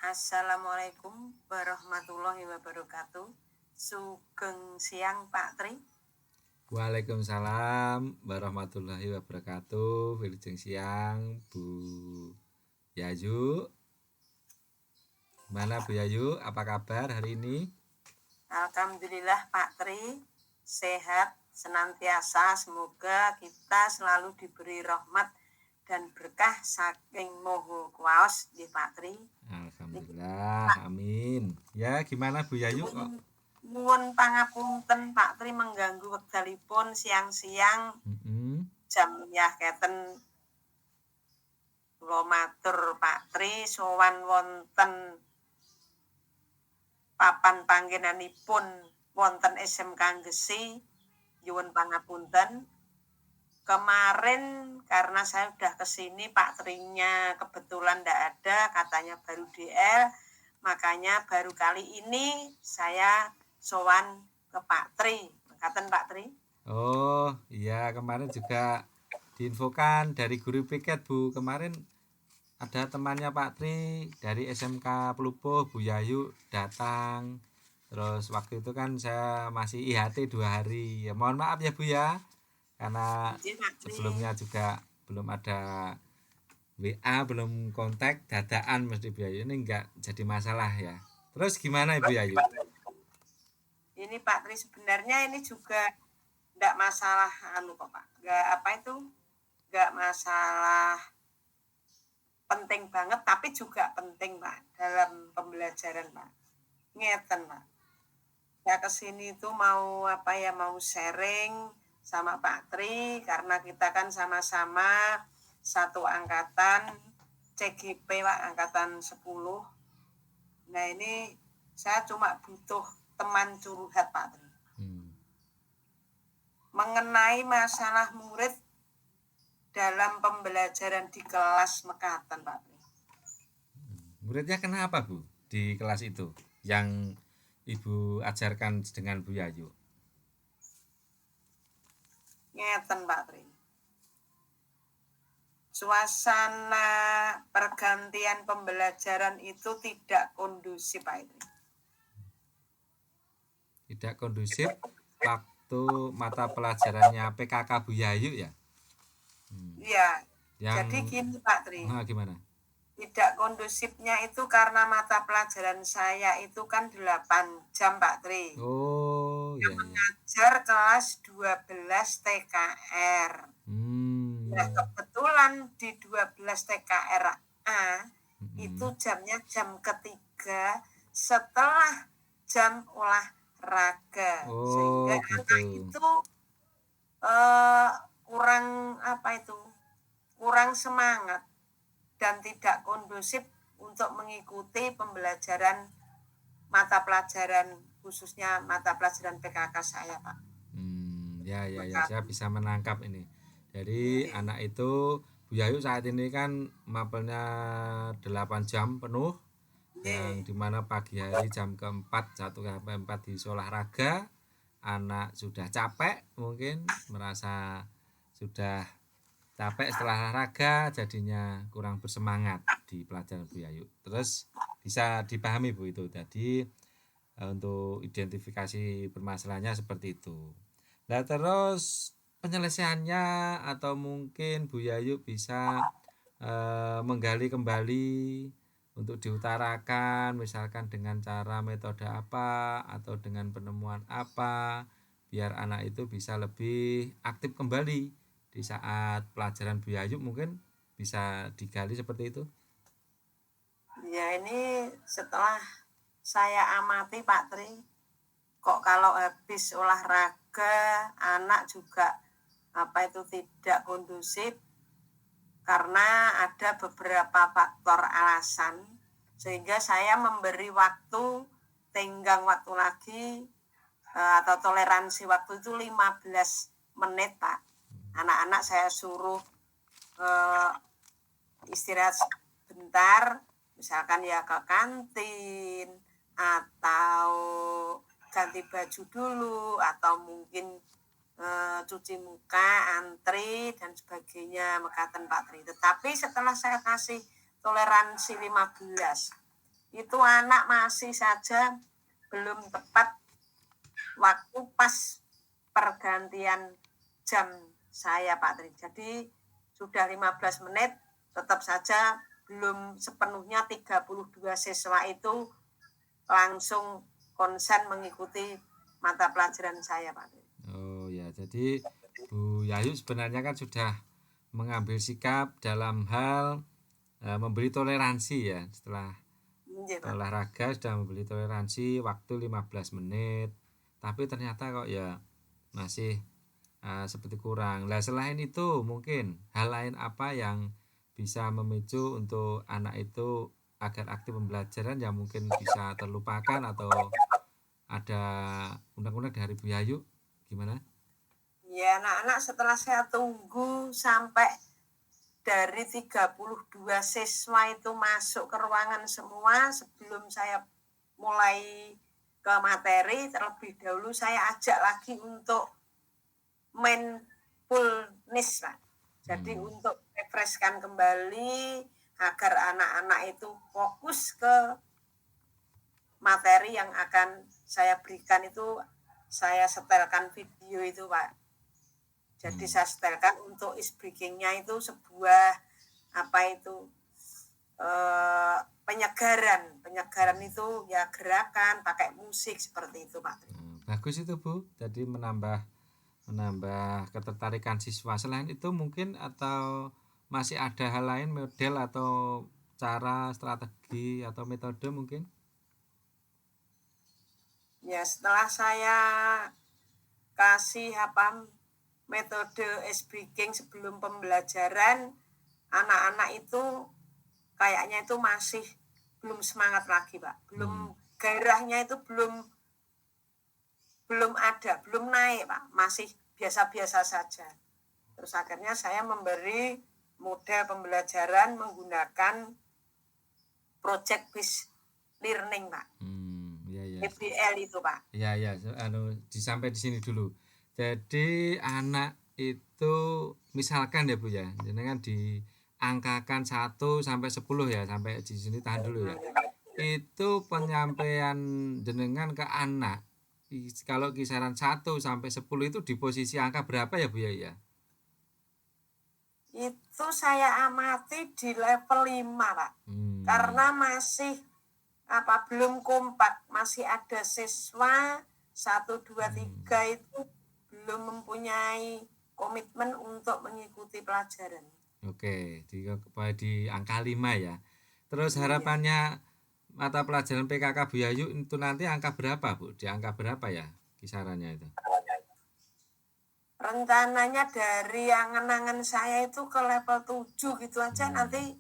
Assalamualaikum warahmatullahi wabarakatuh. Sugeng siang Pak Tri. Waalaikumsalam warahmatullahi wabarakatuh. Wilujeng siang Bu Yayu. Mana Bu Yayu? Apa kabar hari ini? Alhamdulillah Pak Tri, sehat senantiasa. Semoga kita selalu diberi rahmat dan berkah saking Moho Kuwaos di Pak Tri. Alhamdulillah, amin. Ya, gimana Bu Yayu kok? Nuwun pangapunten Pak Tri mengganggu wekdalipun siang-siang jam keten kula matur Pak Tri sowan wonten papan panggenanipun wonten SMK Gesi, nyuwun pangapunten. Kemarin karena saya udah kesini Pak Trinya kebetulan ndak ada, katanya baru DL, makanya baru kali ini saya sowan ke Pak Tri. Mekaten Pak Tri. Oh iya, kemarin juga diinfokan dari guru piket Bu. Kemarin ada temannya Pak Tri dari SMK Pelupuh, Bu Yayu datang. Terus waktu itu kan saya masih IHT 2 hari. Ya mohon maaf ya Bu ya, karena sebelumnya juga belum ada WA, belum kontak, dadaan mesti Bu Yayu. Ini enggak jadi masalah ya. Terus gimana Ibu Yayu? Ini Pak Tri sebenarnya ini juga enggak masalah kok Pak. Enggak masalah penting banget, tapi juga penting Pak dalam pembelajaran Pak. Ngeten Pak. Saya kesini itu mau sharing sama Pak Tri karena kita kan sama-sama satu angkatan CGP Pak, angkatan 10. Nah ini saya cuma butuh teman curhat Pak Tri. Mengenai masalah murid dalam pembelajaran di kelas mekaten Pak Tri. Muridnya kenapa Bu di kelas itu yang Ibu ajarkan dengan Bu Yayu? Ngeten Pak Tri. Suasana pergantian pembelajaran itu tidak kondusif Pak Tri. Tidak kondusif waktu mata pelajarannya PKK Bu Yayu ya? Iya. Yang, jadi gini Pak Tri. Gimana? Tidak kondusifnya itu karena mata pelajaran saya itu kan 8 jam Pak Tri. Oh, yang mengajar kelas 12 TKR. Nah, kebetulan di 12 TKR A itu jamnya jam ketiga setelah jam olahraga. Sehingga anak itu kurang semangat dan tidak kondusif untuk mengikuti pembelajaran mata pelajaran, khususnya mata pelajaran PKK saya Pak. Ya, saya bisa menangkap ini. Jadi anak itu Bu Yayu saat ini kan mapelnya 8 jam penuh, yang dimana pagi hari jam keempat 1-4 di olahraga. Anak sudah capek, mungkin merasa sudah capek setelah olahraga, jadinya kurang bersemangat di pelajaran Bu Yayu. Terus bisa dipahami Bu itu tadi, untuk identifikasi permasalahannya seperti itu. Nah terus penyelesaiannya atau mungkin Bu Yayu bisa menggali kembali untuk diutarakan, misalkan dengan cara metode apa atau dengan penemuan apa, biar anak itu bisa lebih aktif kembali di saat pelajaran Bu Yayu, mungkin bisa digali seperti itu. Ya ini setelah saya amati Pak Tri, kok kalau habis olahraga anak juga tidak kondusif karena ada beberapa faktor alasan, sehingga saya memberi waktu tenggang waktu lagi atau toleransi waktu itu 15 menit Pak. Anak-anak saya suruh istirahat sebentar, misalkan ya ke kantin atau ganti baju dulu atau mungkin cuci muka, antri dan sebagainya mekaten Pak Tri. Tetapi setelah saya kasih toleransi 15 itu anak masih saja belum tepat waktu pas pergantian jam saya Pak Tri. Jadi sudah 15 menit tetap saja belum sepenuhnya 32 siswa itu langsung konsen mengikuti mata pelajaran saya Pak Tri. Oh ya, jadi Bu Yayu sebenarnya kan sudah mengambil sikap dalam hal memberi toleransi ya. Setelah Iya, Pak. olahraga sudah memberi toleransi waktu 15 menit. Tapi ternyata kok ya masih seperti kurang. Nah, selain itu mungkin hal lain apa yang bisa memicu untuk anak itu agar aktif pembelajaran yang mungkin bisa terlupakan atau ada undang-undang dari Bu Yayu gimana? Ya, anak-anak setelah saya tunggu sampai dari 32 siswa itu masuk ke ruangan semua sebelum saya mulai ke materi, terlebih dahulu saya ajak lagi untuk mindfulness, Pak. Jadi untuk refreshkan kembali agar anak-anak itu fokus ke materi yang akan saya berikan itu, saya setelkan video itu Pak. Jadi saya setelkan untuk speakingnya itu sebuah penyegaran itu ya gerakan pakai musik seperti itu Pak. Bagus itu Bu, jadi menambah ketertarikan siswa. Selain itu mungkin atau masih ada hal lain, model atau cara, strategi atau metode mungkin? Ya setelah saya kasih metode speaking sebelum pembelajaran, anak-anak itu kayaknya itu masih belum semangat lagi Pak, belum gairahnya itu belum ada, belum naik Pak, masih biasa-biasa saja. Terus akhirnya saya memberi model pembelajaran menggunakan project based learning Pak. Ya. PBL itu Pak. Ya, sampai di sini dulu. Jadi anak itu misalkan ya Bu ya, jenengan diangkakan 1 sampai 10 ya, sampai di sini tahan dulu ya. Itu penyampaian jenengan ke anak kalau kisaran 1 sampai 10 itu di posisi angka berapa ya Bu ya? Itu saya amati di level 5 Pak. Karena masih belum kompak, masih ada siswa 1, 2, 3 itu belum mempunyai komitmen untuk mengikuti pelajaran. Oke, di angka 5 ya. Terus harapannya mata pelajaran PKK Bu Yayu itu nanti angka berapa Bu? Di angka berapa ya kisarannya itu? Rencananya dari angan-angan saya itu ke level 7 gitu aja nanti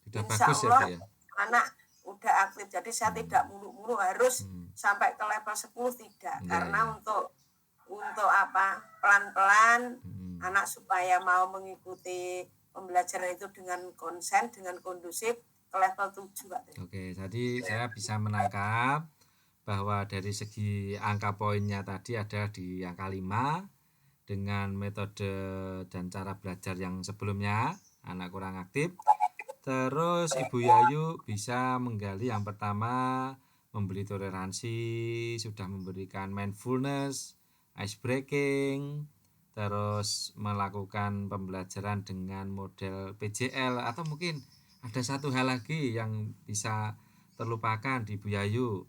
sudah insya bagus Allah ya, anak udah aktif. Jadi saya tidak mulu-mulu harus sampai ke level 10 tidak. Karena untuk pelan-pelan anak supaya mau mengikuti pembelajaran itu dengan konsen, dengan kondusif ke level 7 Pak. Oke, jadi saya bisa menangkap bahwa dari segi angka poinnya tadi ada di angka 5 dengan metode dan cara belajar yang sebelumnya anak kurang aktif. Terus Ibu Yayu bisa menggali yang pertama memberi toleransi, sudah memberikan mindfulness, ice breaking, terus melakukan pembelajaran dengan model PJL atau mungkin ada satu hal lagi yang bisa terlupakan di Bu Yayu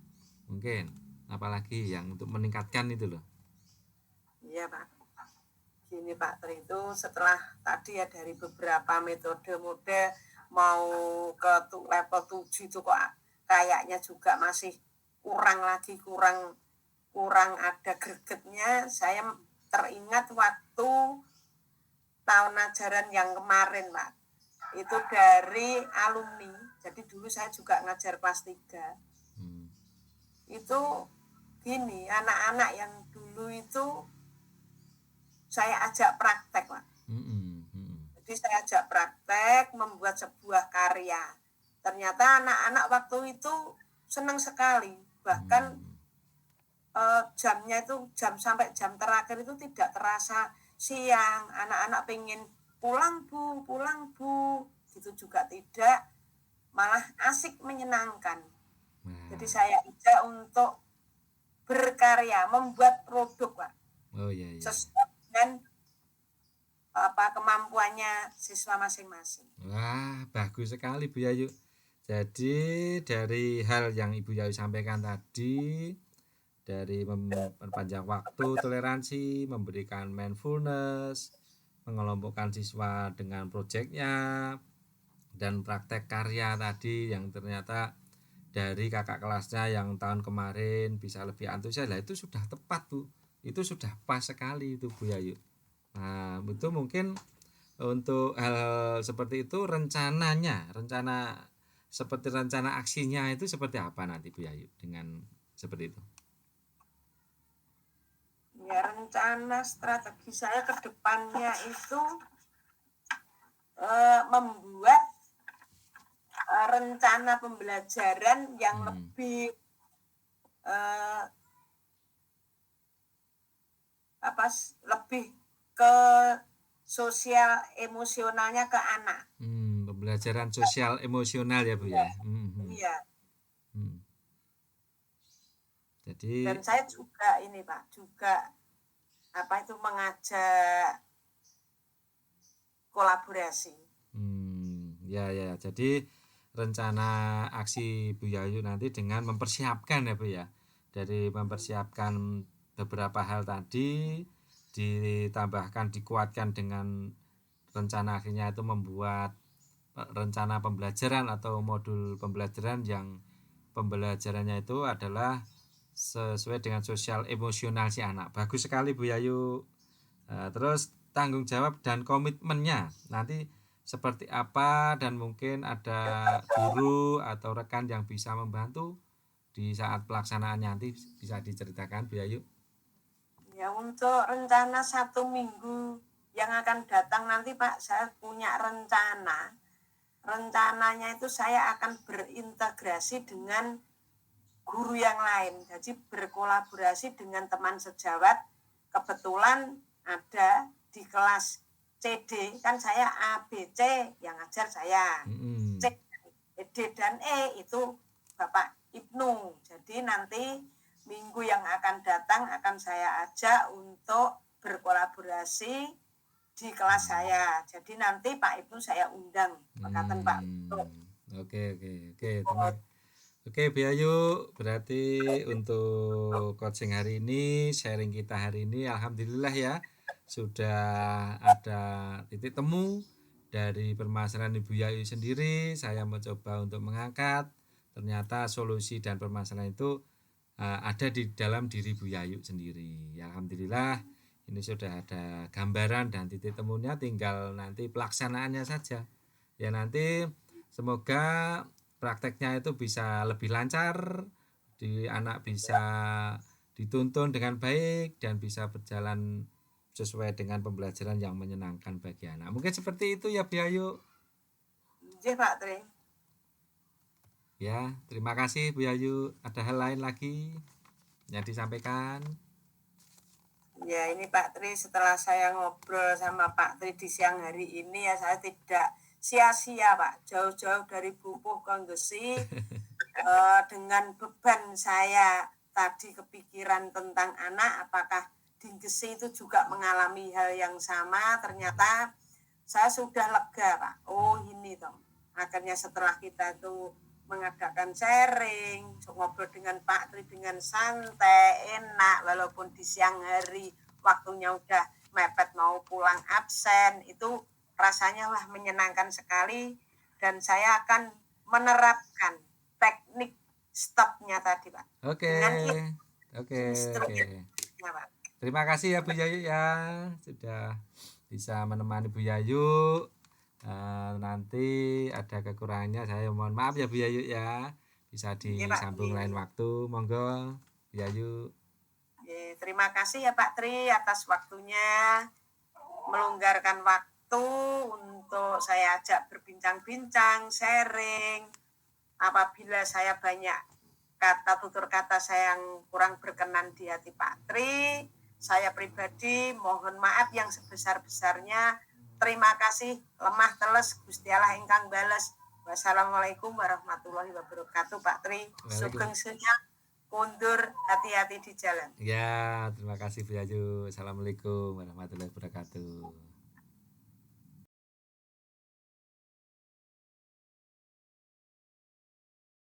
mungkin apalagi yang untuk meningkatkan itu loh. Iya Pak, gini Pak Tri, itu setelah tadi ya dari beberapa metode mau ke level 7 itu kok kayaknya juga masih kurang ada gregetnya. Saya teringat waktu tahun ajaran yang kemarin Pak, itu dari alumni. Jadi dulu saya juga ngajar kelas 3. Itu gini, anak-anak yang dulu itu saya ajak praktek Pak. Jadi saya ajak praktek membuat sebuah karya. Ternyata anak-anak waktu itu senang sekali. Bahkan jamnya itu sampai jam terakhir itu tidak terasa siang. Anak-anak pengen pulang bu, gitu juga tidak. Malah asik menyenangkan. Jadi Nah, saya ajak untuk berkarya, membuat produk, Pak, oh iya iya. sesuai dengan kemampuannya siswa masing-masing. Wah, bagus sekali Bu Yayu. Jadi dari hal yang Ibu Yayu sampaikan tadi, dari memperpanjang waktu toleransi, memberikan mindfulness, mengelompokkan siswa dengan proyeknya, dan praktek karya tadi yang ternyata dari kakak kelasnya yang tahun kemarin bisa lebih antusias, lah itu sudah tepat Bu, itu sudah pas sekali itu Bu Yayu. Nah itu mungkin untuk hal seperti itu rencana seperti rencana aksinya itu seperti apa nanti Bu Yayu dengan seperti itu. Ya, rencana strategi saya ke depannya itu membuat rencana pembelajaran yang lebih lebih ke sosial emosionalnya ke anak. Pembelajaran sosial emosional ya Bu ya. Iya. Jadi Dan saya juga ini Pak, juga mengajak kolaborasi. Ya ya, jadi rencana aksi Bu Yayu nanti dengan mempersiapkan ya Bu ya, dari mempersiapkan beberapa hal tadi ditambahkan dikuatkan dengan rencana akhirnya itu membuat rencana pembelajaran atau modul pembelajaran yang pembelajarannya itu adalah sesuai dengan sosial emosional si anak. Bagus sekali Bu Yayu. Terus tanggung jawab dan komitmennya nanti seperti apa, dan mungkin ada guru atau rekan yang bisa membantu di saat pelaksanaan nanti, bisa diceritakan Bu Yayu? Ya, untuk rencana 1 minggu yang akan datang nanti Pak, saya punya rencana. Rencananya itu saya akan berintegrasi dengan guru yang lain, jadi berkolaborasi dengan teman sejawat. Kebetulan ada di kelas CD, kan saya A, B, C yang ngajar saya. C, D, dan E itu Bapak Ibnu. Jadi nanti minggu yang akan datang akan saya ajak untuk berkolaborasi di kelas saya. Jadi nanti Pak Ibnu saya undang, perkataan Pak Ibnu. Oke. Oke Bu Ayu, berarti untuk coaching hari ini, sharing kita hari ini, alhamdulillah ya, sudah ada titik temu dari permasalahan Ibu Yayu sendiri. Saya mencoba untuk mengangkat, ternyata solusi dan permasalahan itu ada di dalam diri Bu Yayu sendiri. Ya, alhamdulillah ini sudah ada gambaran dan titik temunya, tinggal nanti pelaksanaannya saja. Ya nanti semoga prakteknya itu bisa lebih lancar, anak bisa dituntun dengan baik dan bisa berjalan sesuai dengan pembelajaran yang menyenangkan bagi anak. Mungkin seperti itu ya Bu Ayu. Iya Pak Tri. Ya, terima kasih Bu Ayu. Ada hal lain lagi yang disampaikan? Ya ini Pak Tri, setelah saya ngobrol sama Pak Tri di siang hari ini ya, saya tidak sia-sia Pak, jauh-jauh dari Bupuh ke Gesi dengan beban saya tadi kepikiran tentang anak, apakah di Gesi itu juga mengalami hal yang sama. Ternyata saya sudah lega Pak, oh ini toh, akhirnya setelah kita tuh mengadakan sharing, ngobrol dengan Pak Tri dengan santai, enak, walaupun di siang hari waktunya udah mepet mau pulang absen, itu rasanya wah menyenangkan sekali. Dan saya akan menerapkan teknik stopnya tadi Pak. Oke. Pak. Terima kasih ya Bu Yayu ya, sudah bisa menemani Bu Yayu. Nanti ada kekurangannya saya mohon maaf ya Bu Yayu ya, bisa disambung lain waktu, monggo Bu Yayu. Terima kasih ya Pak Tri atas waktunya, melonggarkan waktu untuk saya ajak berbincang-bincang, sharing. Apabila saya banyak tutur kata saya yang kurang berkenan di hati Pak Tri, saya pribadi mohon maaf yang sebesar-besarnya. Terima kasih, lemah teles Gusti Allah ingkang bales. Wassalamualaikum warahmatullahi wabarakatuh Pak Tri. Sugeng senyap, mundur, hati-hati di jalan. Ya, terima kasih Bu Ayu. Assalamualaikum warahmatullahi wabarakatuh.